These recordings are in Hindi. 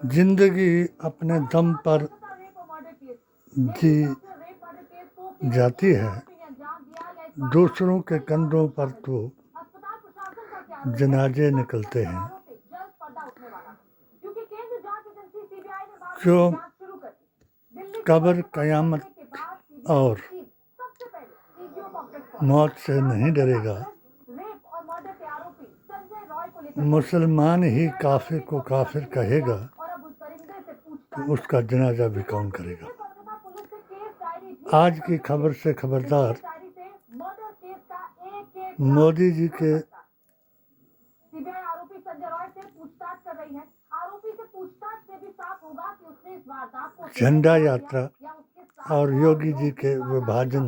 जिंदगी अपने दम पर जी जाती है, दूसरों के कंधों पर तो जनाजे निकलते हैं। जो कब्र, कयामत और मौत से नहीं डरेगा, मुसलमान ही काफिर को काफिर कहेगा, तो उसका जनाजा भी कौन करेगा। आज की खबर से खबरदार, मोदी जी के झंडा यात्रा और योगी जी के विभाजन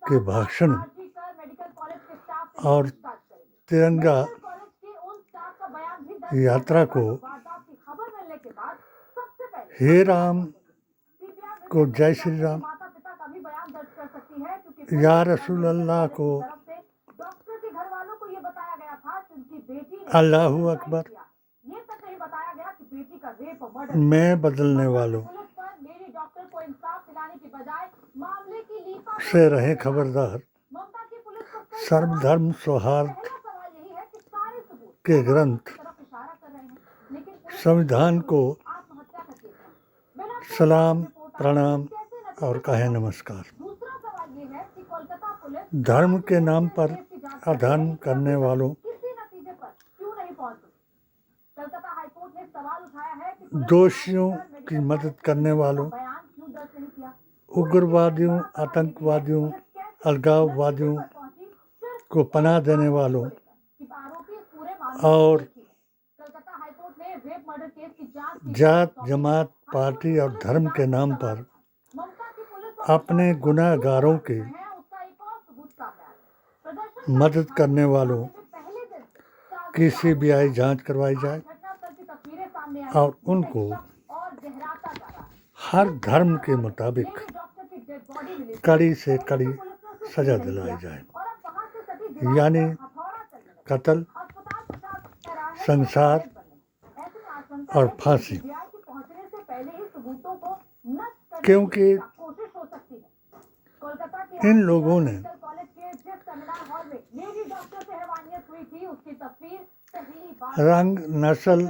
के भाषण और तिरंगा यात्रा को हे राम को जय श्री राम, या रसूल अल्लाह को अल्लाहू अकबर में बदलने वालों से रहे खबरदार। सर्वधर्म सौहार्द के ग्रंथ संविधान को सलाम, प्रणाम और कहे नमस्कार। धर्म के नाम पर अधर्म करने वालों, दोषियों की मदद करने वालों, उग्रवादियों, आतंकवादियों, अलगाववादियों को पनाह देने वालों और जात, जमात, पार्टी और धर्म के नाम पर अपने गुनाहगारों की मदद करने वालों की सीबीआई जांच करवाई जाए और उनको हर धर्म के मुताबिक कड़ी से कड़ी सजा दिलाई जाए, यानी कत्ल, संसार और फांसी। क्योंकि इन लोगों ने रंग, नस्ल,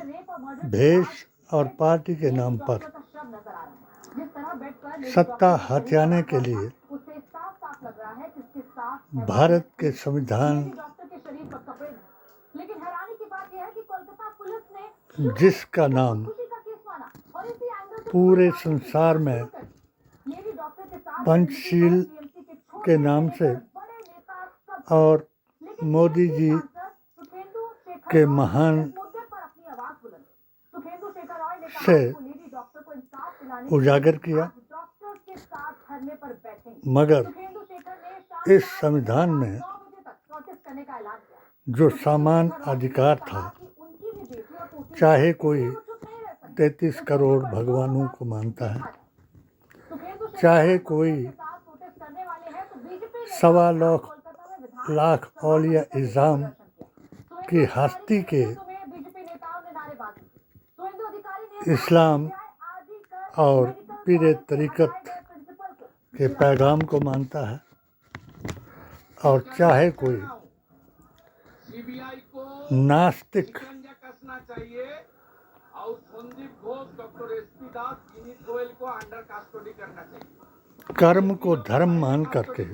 भेष और पार्टी के नाम पर सत्ता हथियाने के लिए भारत के संविधान, जिसका नाम पूरे संसार में पंचशील के नाम से और मोदी जी के महान से उजागर किया, मगर इस संविधान में जो समान अधिकार था, चाहे कोई 33 करोड़ भगवानों को मानता है, चाहे कोई 1.25 लाख औलिया इज़ाम की हस्ती के इस्लाम और पीरे तरीक़त के पैगाम को मानता है, और चाहे कोई नास्तिक कर्म को धर्म मान करके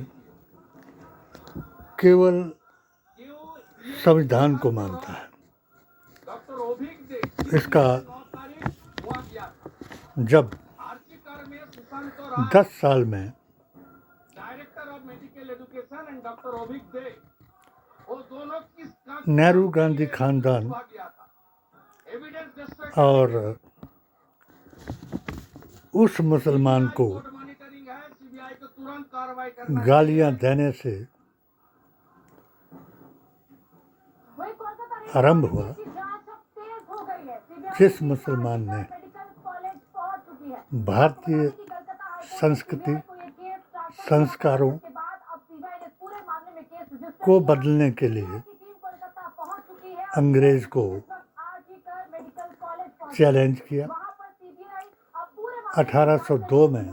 केवल संविधान को मानता है। इसका जब 10 साल में नेहरू गांधी खानदान और उस मुसलमान को गालियां देने से आरंभ हुआ, जिस मुसलमान ने भारतीय संस्कृति, संस्कारों को बदलने के लिए अंग्रेज को चैलेंज किया। 1802 में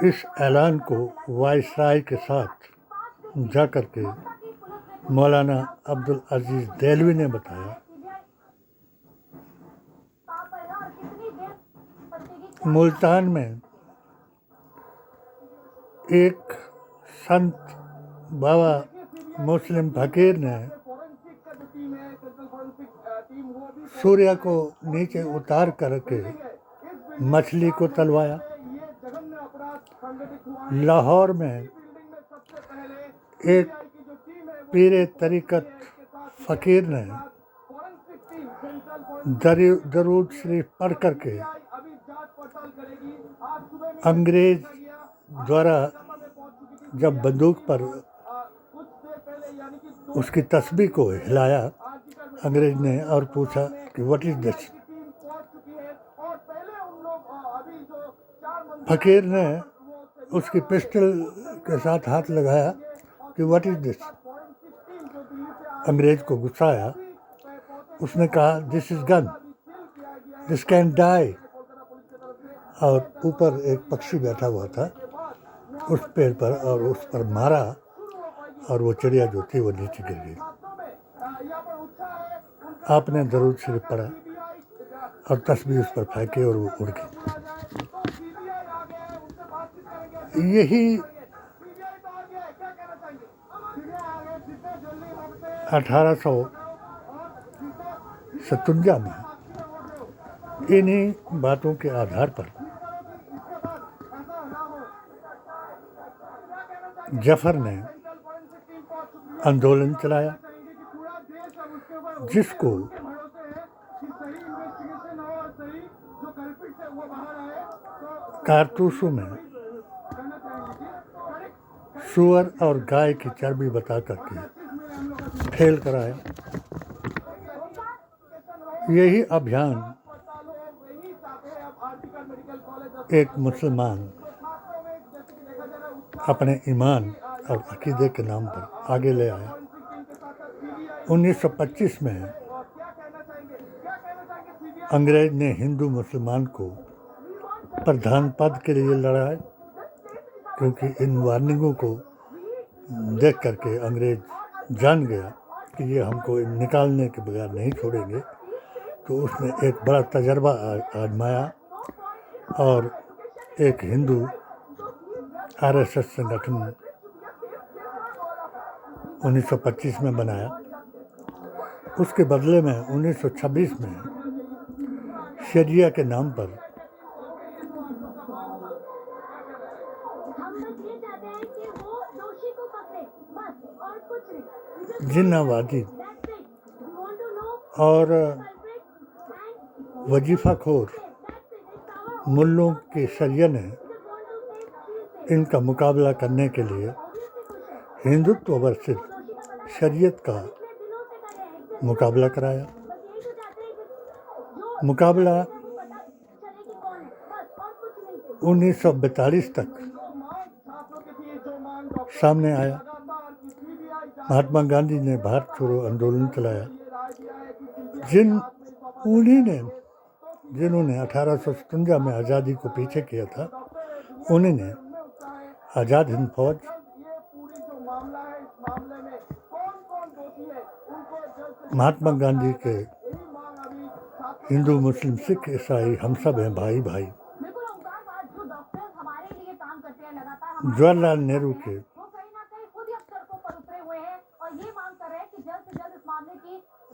इस ऐलान को वायसराय के साथ जाकर के मौलाना अब्दुल अजीज देलवी ने बताया। मुल्तान में एक संत बाबा मुस्लिम फकीर ने सूर्य को नीचे उतार करके मछली को तलवाया। लाहौर में एक पीरे तरीकत फकीर ने दरूद शरीफ पढ़ करके अंग्रेज द्वारा जब बंदूक पर उसकी तस्बीह को हिलाया अंग्रेज ने और पूछा कि व्हाट इज दिस। फकीर ने उसकी पिस्टल के साथ हाथ लगाया कि व्हाट इज दिस। अंग्रेज को गुस्सा आया। उसने कहा this is gun, this can die. और ऊपर एक पक्षी बैठा हुआ था उस पेड़ पर और उस पर मारा और वो चिड़िया जो थी वो नीचे गिर गई। आपने दरूद शरीफ पढ़ा और तस्बीह उस पर फेंकी और वो उड़ गई। यही 1857 में इन्हीं बातों के आधार पर जफर ने आंदोलन चलाया जिसको कारतूसों में सूअर और गाय की चर्बी बता करके फेल कराया। यही अभियान एक मुसलमान अपने ईमान और अकीदे के नाम पर आगे ले आया। 1925 में अंग्रेज ने हिंदू मुसलमान को प्रधान पद के लिए लड़ाया क्योंकि इन वार्निंगों को देख करके अंग्रेज जान गया कि ये हमको निकालने के बगैर नहीं छोड़ेंगे। तो उसने एक बड़ा तजर्बा आजमाया और एक हिंदू आरएसएस संगठन 1925 में बनाया। उसके बदले में 1926 में शरिया के नाम पर जिन्नावादी और वजीफाखोर मुल्लों के शरिया ने इनका मुकाबला करने के लिए हिंदुत्व वर्सेस शरीयत का मुकाबला कराया। मुकाबला 1942 तक सामने आया। महात्मा गांधी ने भारत छोड़ो आंदोलन चलाया। जिन्होंने 1857 में आज़ादी को पीछे किया था उन्होंने आज़ाद हिंद फौज, महात्मा गांधी के हिंदू मुस्लिम सिख ईसाई हम सब हैं भाई भाई, जवाहरलाल नेहरू के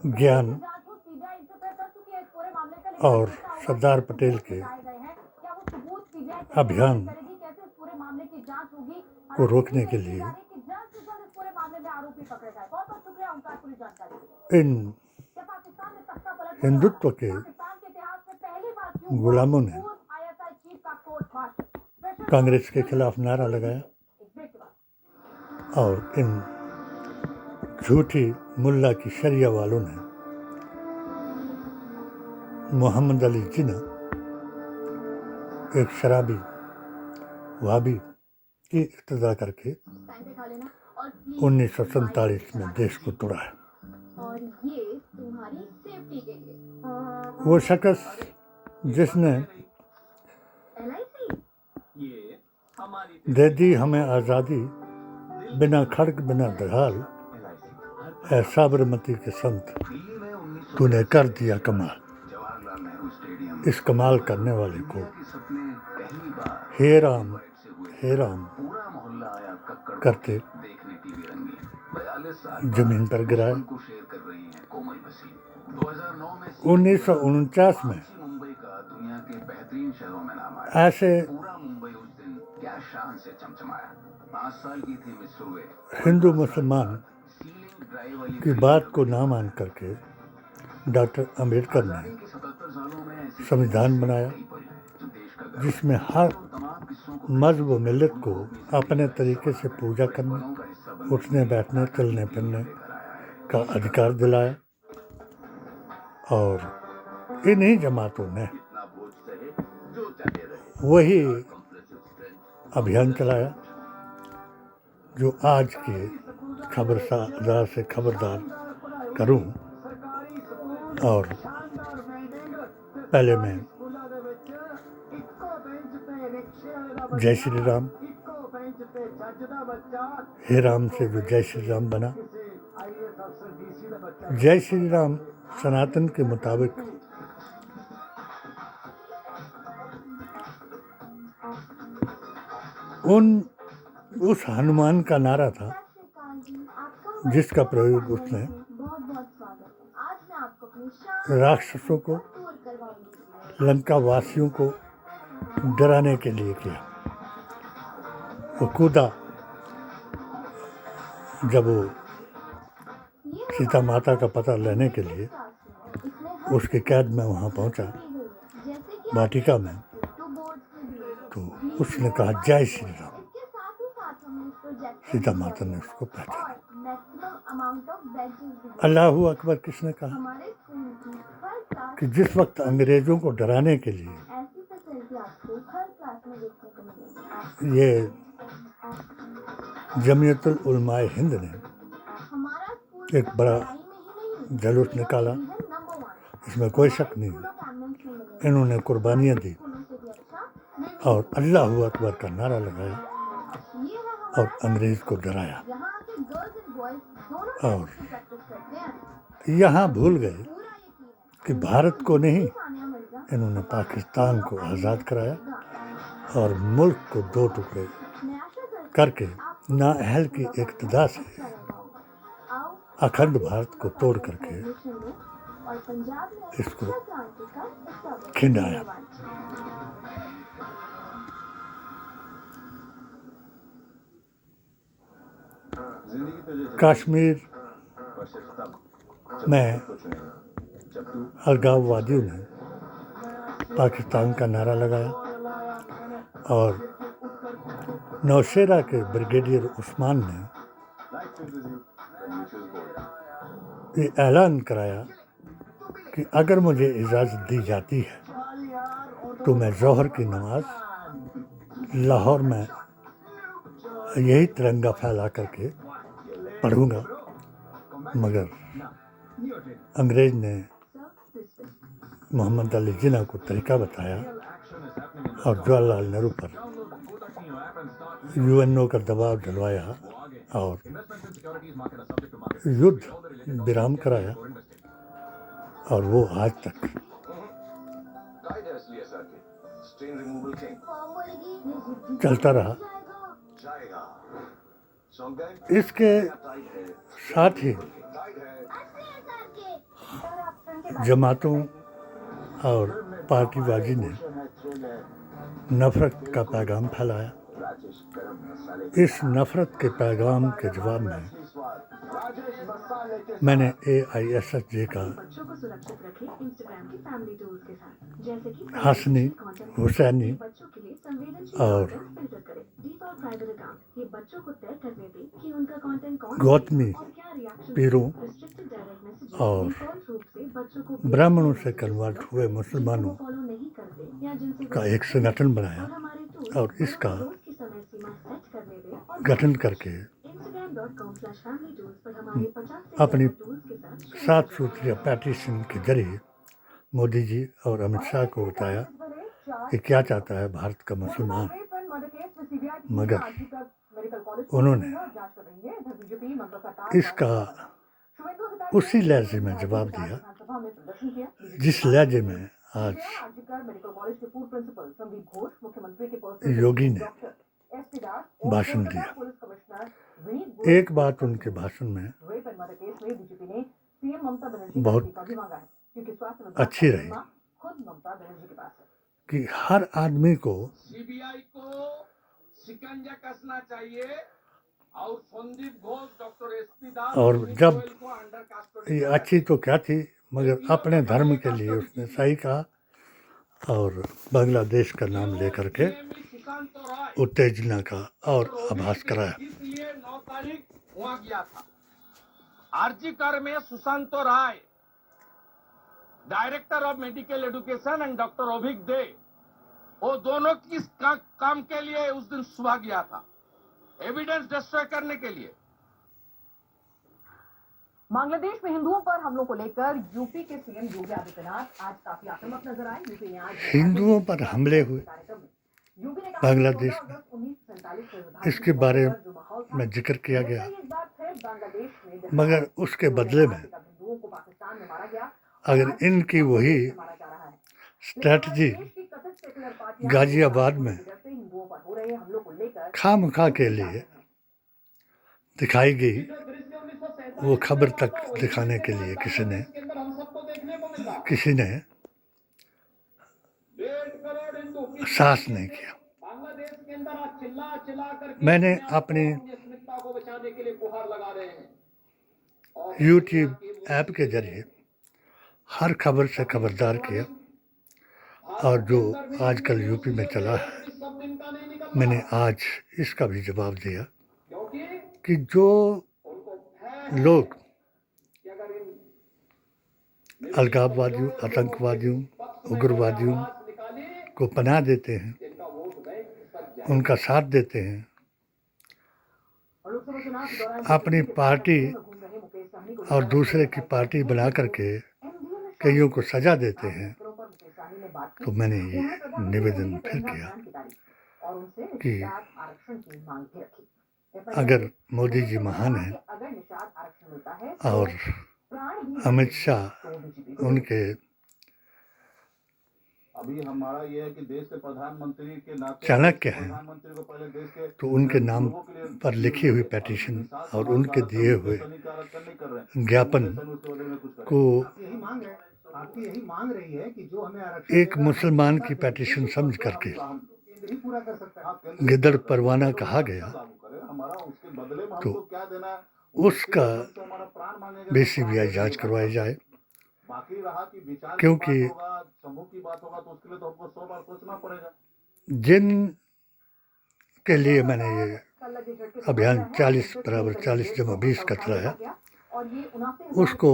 ज्ञान और सरदार पटेल के अभियान को रोकने के लिए इन हिंदुत्व के गुलामों ने कांग्रेस के खिलाफ नारा लगाया और इन झूठी मुल्ला की शरिया वालों ने मोहम्मद अली जिन्ना एक शराबी वहाबी की इक्तदा करके 1947 में देश को तोड़ा है। और ये तुम्हारी सेफ्टी के लिए वो शख्स जिसने दे दी हमें आज़ादी, बिना खड़ग बिना ढाल, ऐ साबरमती के संत तूने कर दिया कमाल। इस कमाल करने वाले को हे राम करके जमीन पर गिराया। 1949 में ऐसे हिंदू मुसलमान की बात को ना मान करके डॉक्टर अंबेडकर ने संविधान बनाया, जिसमें हर मजहब व मिल्लत को अपने तरीके से पूजा करने, उठने बैठने चलने फिरने का अधिकार दिलाया। और इन्हीं जमातों ने वही अभियान चलाया जो आज के खबरदार से खबरदार करूं। और पहले मैं जय श्री राम, हे राम से जो जय श्री राम बना। जय श्री राम सनातन के मुताबिक उस हनुमान का नारा था जिसका प्रयोग उसने राक्षसों को, लंका वासियों को डराने के लिए किया। वो कूदा जब वो सीता माता का पता लेने के लिए उसके कैद में वहाँ पहुँचा वाटिका में, तो उसने कहा जय श्री राम। सीता माता ने उसको पहचाना। अल्लाहू अकबर किसने कहा कि जिस वक्त अंग्रेजों को डराने के लिए ये जमीयतुल उलमाए हिंद ने एक बड़ा जुलूस निकाला, इसमें कोई शक नहीं, इन्होंने कुर्बानियाँ दी और अल्लाहू अकबर का नारा लगाया और अंग्रेज को डराया। और यहाँ भूल गए कि भारत को नहीं, इन्होंने पाकिस्तान को आज़ाद कराया और मुल्क को दो टुकड़े करके नाअहल की इक्तदा से अखंड भारत को तोड़ करके इसको खिंडाया। कश्मीर में अलगाववादियों ने पाकिस्तान का नारा लगाया और नौशेरा के ब्रिगेडियर उस्मान ने ये ऐलान कराया कि अगर मुझे इजाज़त दी जाती है तो मैं ज़ोहर की नमाज लाहौर में यही तिरंगा फैला करके पढ़ूंगा। मगर अंग्रेज ने मोहम्मद अली जिन्ना को तरीका बताया और जवाहरलाल नेहरू पर यूएनओ का दबाव डलवाया और युद्ध विराम कराया। और वो आज तक चलता रहा। इसके साथ ही जमातों और पार्टीबाजी ने नफ़रत का पैगाम फैलाया। इस नफ़रत के पैगाम के जवाब में मैंने AISSJ का हसनी, हुसैनी और गौतमी पीरों और ब्राह्मणों से कन्वर्ट हुए मुसलमानों का एक संगठन बनाया और इसका गठन करके अपनी 7 सूत्रीय पेटिशन के जरिए मोदी जी और अमित शाह को बताया कि क्या चाहता है भारत का मुसलमान, मगर उन्होंने इसका उसी लहजे में जवाब दिया जिस लहजे में आज योगी ने भाषण दिया। एक बात उनके भाषण में बहुत अच्छी रही कि हर आदमी को सीबीआई को शिकंजा कसना चाहिए और संदीप घोष, डॉक्टर एसपी दास और जब को अंडर कस्टडी ये अच्छी तो क्या थी, मगर अपने धर्म के लिए उसने सही कहा और बांग्लादेश का नाम लेकर के सुशांत राय उत्तेजना का और आभास कराया। इसलिए 9 तारीख वहां गया था। आरजी कर में Sushant Rai, director of medical education and doctor Abhik De, वो दोनों किस काम के लिए उस दिन सुबह गया था? एविडेंस डिस्ट्रॉय करने के लिए। बांग्लादेश में हिंदुओं पर हमलों को लेकर यूपी के सीएम योगी आदित्यनाथ आज काफी आक्रामक नजर आए। यूपी ने आज हिंदुओं पर हमले हुए बांग्लादेश में, इसके बारे में जिक्र किया गया, मगर उसके बदले में अगर इनकी वही स्ट्रैटेजी गाजियाबाद में खामखा के लिए दिखाई गई, वो खबर तक दिखाने के लिए किसी ने साहस नहीं किया। मैंने अपनी YouTube ऐप के जरिए हर खबर से खबरदार किया, और जो आजकल यूपी में चला है, मैंने आज इसका भी जवाब दिया कि जो लोग अलगाववादियों, आतंकवादियों, उग्रवादियों को पनाह देते हैं, उनका साथ देते हैं, अपनी पार्टी और दूसरे की पार्टी बना करके कईयों को सजा देते हैं, तो मैंने ये निवेदन फिर किया कि अगर मोदी जी महान हैं और अमित शाह उनके अभी हमारा ये है कि देश के प्रधानमंत्री के नाते चाणक्य हैं, प्रधानमंत्री को पहले देश के तो उनके नाम पर लिखी हुई पेटिशन और उनके दिए हुए ज्ञापन को यही मांग रही है कि जो हमें आरक्षण एक मुसलमान की पेटिशन समझ करके गिदड़ परवाना कहा गया, तो उसका भी सीबीआई जांच करवाई जाए, क्योंकि जिन के लिए मैंने ये अभियान 40=40 का चलाया, उसको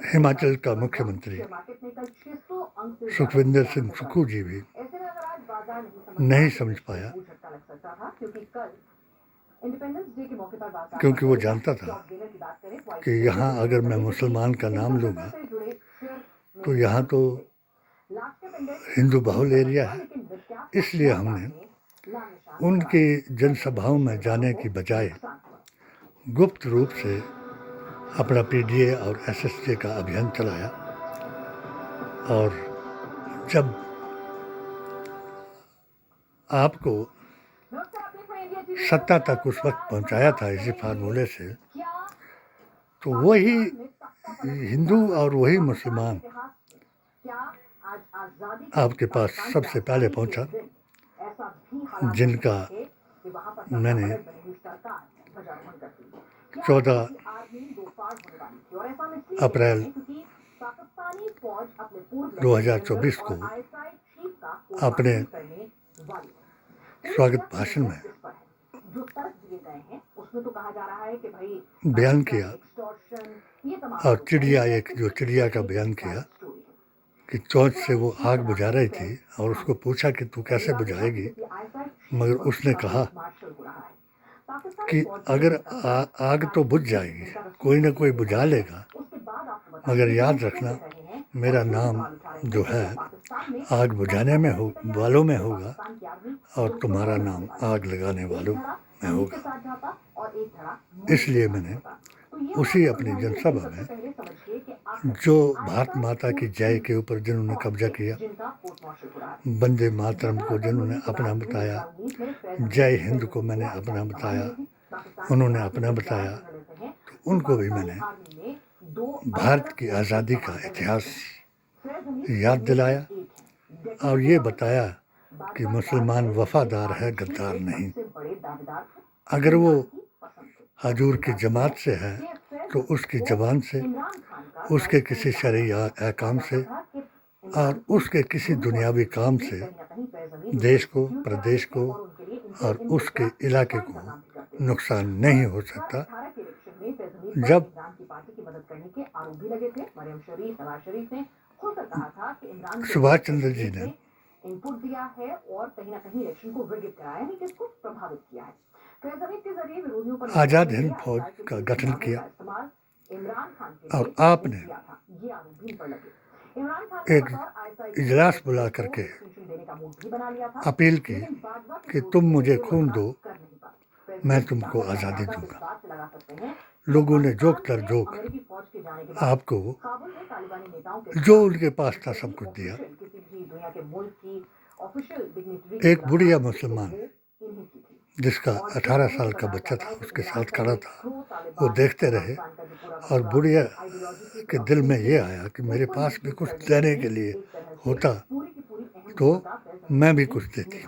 हिमाचल का मुख्यमंत्री सुखविंदर सिंह सुक्खू जी भी नहीं समझ पाया, क्योंकि वो जानता था कि यहाँ अगर मैं मुसलमान का नाम लूँगा तो यहाँ तो हिंदू बहुल एरिया है, इसलिए हमने उनकी जनसभाओं में जाने की बजाय गुप्त रूप से अपना पीडीए और एसएसजे का अभियान चलाया, और जब आपको सत्ता तक उस वक्त पहुंचाया था इसी फार्मूले से, तो वही हिंदू और वही मुसलमान आपके पास सबसे पहले पहुंचा, जिनका मैंने 14 अप्रैल 2024 को अपने स्वागत भाषण में बयान किया, और चिड़िया का बयान किया कि चोंच से वो आग बुझा रही थी और उसको पूछा कि तू कैसे बुझाएगी, मगर उसने कहा कि अगर आग तो बुझ जाएगी, कोई ना कोई बुझा लेगा, मगर याद रखना, मेरा नाम जो है आग बुझाने में हो वालों में होगा और तुम्हारा नाम आग लगाने वालों में होगा। इसलिए मैंने उसी अपनी जनसभा में जो भारत माता की जय के ऊपर जिन्होंने कब्जा किया, वंदे मातरम को जिन्होंने अपना बताया, जय हिंद को मैंने अपना बताया, उन्होंने अपना बताया, तो उनको भी मैंने भारत की आज़ादी का इतिहास याद दिलाया और ये बताया कि मुसलमान वफादार है, गद्दार नहीं। अगर वो हजूर की जमात से है तो उसकी जबान से, उसके किसी शरई अहकाम से और उसके किसी दुनियावी काम से देश को, प्रदेश को और उसके इलाके को नुकसान नहीं हो सकता। जब सुभाष चंद्र जी ने इनपुट दिया है और कहीं ना कहीं इलेक्शन को विघटित कराया है, किसको प्रभावित किया है। के जरिए विरोधियों पर आज़ाद हिंद फौज का गठन किया और आपने एक इजलास बुला करके अपील की कि तुम मुझे खून दो, मैं तुमको आज़ादी दूंगा। लोगों ने जोक दर जोक आपको जो उनके पास था सब कुछ दिया। एक बुढ़िया मुसलमान जिसका 18 साल का बच्चा था उसके साथ खड़ा था, वो देखते रहे और बुढ़िया के दिल में ये आया कि मेरे पास भी कुछ देने के लिए होता तो मैं भी कुछ देती।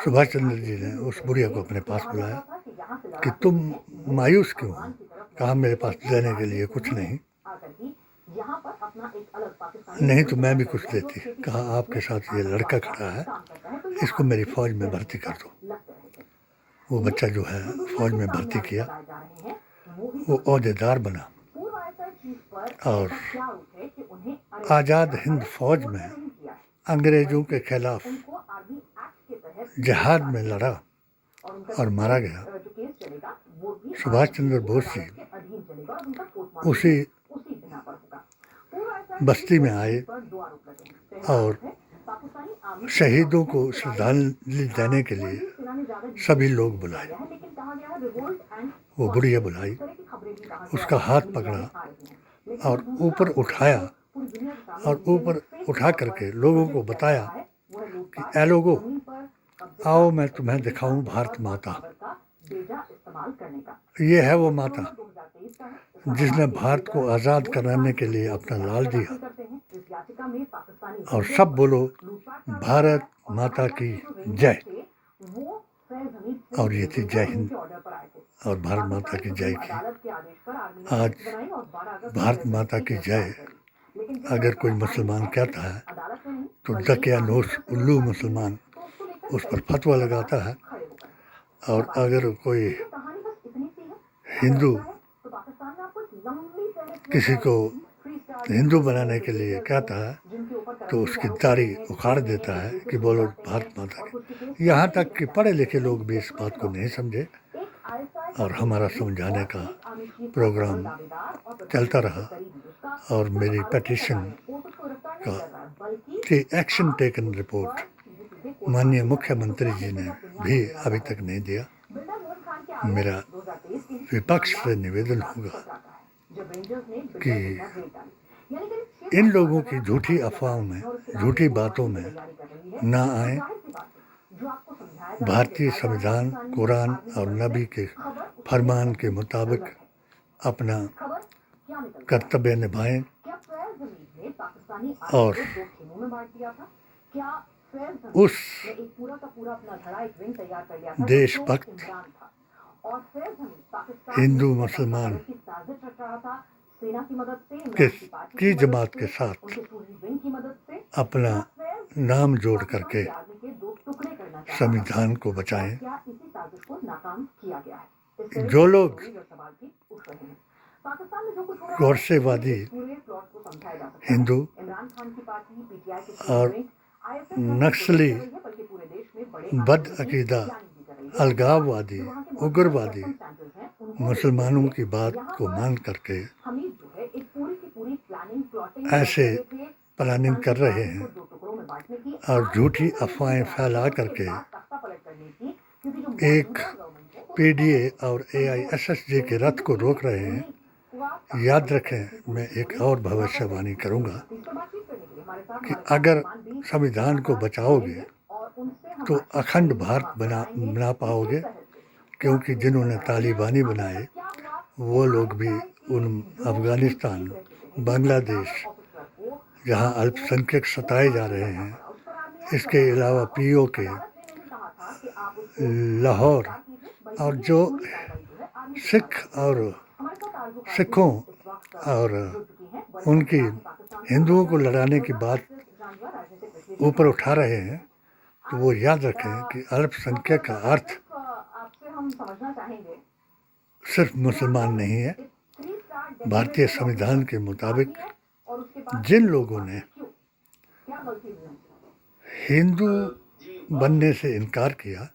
सुभाष चंद्र जी ने उस बुढ़िया को अपने पास बुलाया कि तुम मायूस क्यों हो? कहा मेरे पास देने के लिए कुछ नहीं, नहीं तो मैं भी कुछ देती। कहा आपके साथ ये लड़का खड़ा है, इसको मेरी फौज में भर्ती कर दो। वो बच्चा जो है फौज में भर्ती किया, वो ओहदेदार बना और आज़ाद हिंद फौज में अंग्रेज़ों के खिलाफ जिहाद में लड़ा और मारा गया। सुभाष चंद्र बोस जी उसी बस्ती में आए और शहीदों को श्रद्धांजलि देने के लिए सभी लोग बुलाए। वो बुढ़िया बुलाई, उसका हाथ पकड़ा और ऊपर उठाया और ऊपर उठा करके लोगों को बताया कि ऐ लोगों, आओ मैं तुम्हें दिखाऊं भारत माता। ये है वो माता जिसने भारत को आज़ाद कराने के लिए अपना लाल दिया। और सब बोलो भारत माता की जय। और ये थी जय हिंद और भारत माता की जय की। आज भारत माता की जय अगर कोई मुसलमान कहता है तो दकियानूस उल्लू मुसलमान उस पर फतवा लगाता है, और अगर कोई हिंदू किसी को हिंदू बनाने के लिए कहता है तो उसकी दाढ़ी उखाड़ देता है कि बोलो भारत माता की। यहाँ तक कि पढ़े लिखे लोग भी इस बात को नहीं समझे और हमारा समझाने का प्रोग्राम चलता रहा और मेरी पेटिशन का एक्शन टेकन रिपोर्ट माननीय मुख्यमंत्री जी ने भी अभी तक नहीं दिया। मेरा विपक्ष से निवेदन होगा कि इन लोगों की झूठी अफवाहों में, झूठी बातों में ना आए। भारतीय संविधान, कुरान और नबी के फरमान के मुताबिक अपना कर्तव्य निभाएं और उस देशभक्त हिंदू मुसलमान की जमात के साथ अपना नाम जोड़ करके संविधान को बचाएं। जो लोग गौरसेवादी हिंदू और नक्सली बदअकीदा अलगाववादी उग्रवादी मुसलमानों की बात को मान करके ऐसे प्लानिंग कर रहे हैं और झूठी अफवाहें फैला करके एक पीडीए और एआईएसएसजे के रथ को रोक रहे हैं। याद रखें, मैं एक और भविष्यवाणी करूंगा कि अगर संविधान को बचाओगे तो अखंड भारत बना पाओगे, क्योंकि जिन्होंने तालिबानी बनाए वो लोग भी उन अफगानिस्तान, बांग्लादेश, जहां अल्पसंख्यक सताए जा रहे हैं, इसके अलावा पीओके, लाहौर, और जो सिखों और उनकी हिंदुओं को लड़ाने की बात ऊपर उठा रहे हैं, तो वो याद रखें कि अल्पसंख्यक का अर्थ सिर्फ मुसलमान नहीं है। भारतीय संविधान के मुताबिक जिन लोगों ने हिंदू बनने से इनकार किया,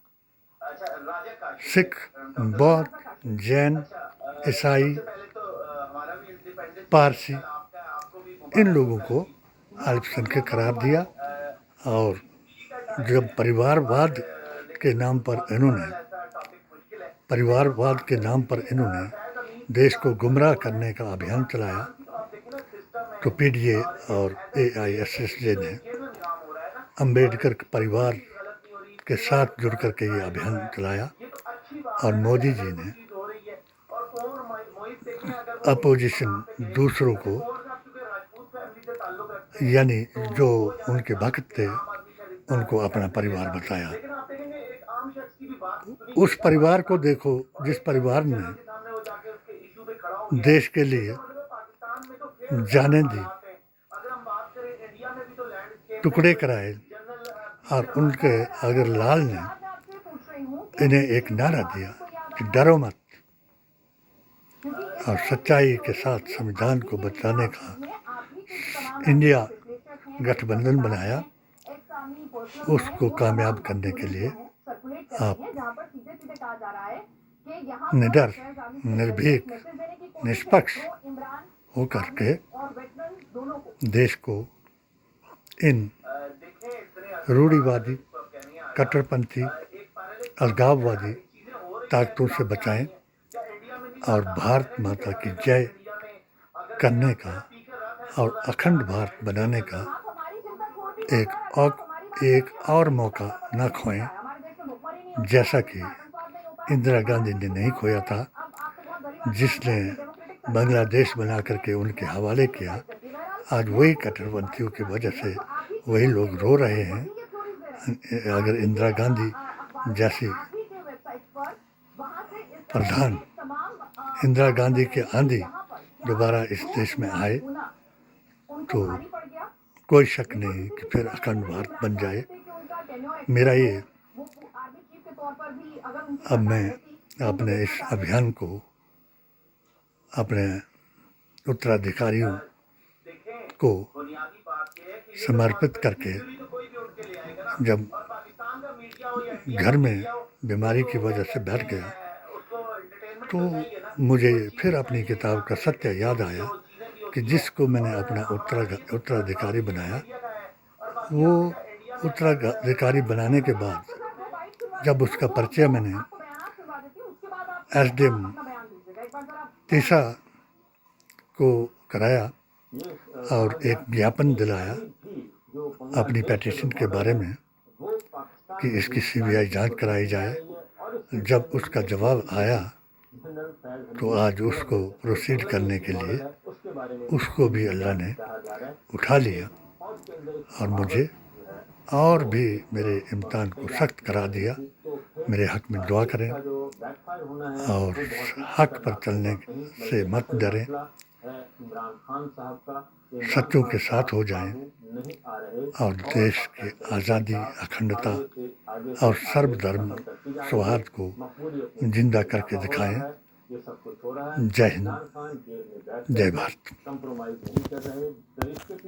सिख, बौद्ध, जैन, ईसाई, पारसी, इन लोगों को अल्पसंख्यक करार दिया। और जब परिवारवाद के नाम पर इन्होंने देश को गुमराह करने का अभियान चलाया, तो पीडीए और एआईएसएसजे ने अंबेडकर के परिवार के साथ जुड़ कर के ये अभियान चलाया। और मोदी जी ने अपोजिशन दूसरों को, यानी जो उनके भक्त थे, उनको अपना परिवार बताया। उस परिवार को देखो जिस परिवार ने देश के लिए जानें दी, टुकड़े कराए, और उनके अगर लाल ने इन्हें एक नारा दिया कि डरो मत, और सच्चाई के साथ संविधान को बचाने का इंडिया गठबंधन बनाया, उसको कामयाब करने के लिए आप निडर, निर्भीक, निष्पक्ष होकर के देश को इन रूढ़िवादी, कट्टरपंथी, अलगाववादी ताकतों से बचाएं और भारत माता की जय करने का और अखंड भारत बनाने का एक और मौका न खोएं, जैसा कि इंदिरा गांधी ने नहीं खोया था, जिसने बांग्लादेश बना करके उनके हवाले किया। आज वही कट्टरपंथियों की वजह से वही लोग रो रहे हैं। अगर इंदिरा गांधी जैसी प्रधान, इंदिरा गांधी के आंधी दोबारा इस देश में आए, तो कोई शक नहीं कि फिर अखंड भारत बन जाए। मेरा ये, अब मैं अपने इस अभियान को अपने उत्तराधिकारियों को समर्पित करके, जब घर में बीमारी की वजह से बैठ गया, तो मुझे फिर अपनी किताब का सत्य याद आया कि जिसको मैंने अपना उत्तराधिकारी बनाया, वो उत्तराधिकारी बनाने के बाद जब उसका परिचय मैंने एसडीएम तीसा को कराया और एक ज्ञापन दिलाया अपनी पेटिशन के बारे में कि इसकी सीबीआई जांच कराई जाए, जब उसका जवाब आया तो आज उसको प्रोसीड करने के लिए उसको भी अल्लाह ने उठा लिया और मुझे और भी मेरे इम्तिहान को सख्त करा दिया। मेरे हक में दुआ करें और हक पर चलने से मत डरें, सच्चों के साथ हो जाएं और देश की आज़ादी, अखंडता और सर्वधर्म सौहार्द को जिंदा करके दिखाएं। जय हिंद, जय भारत।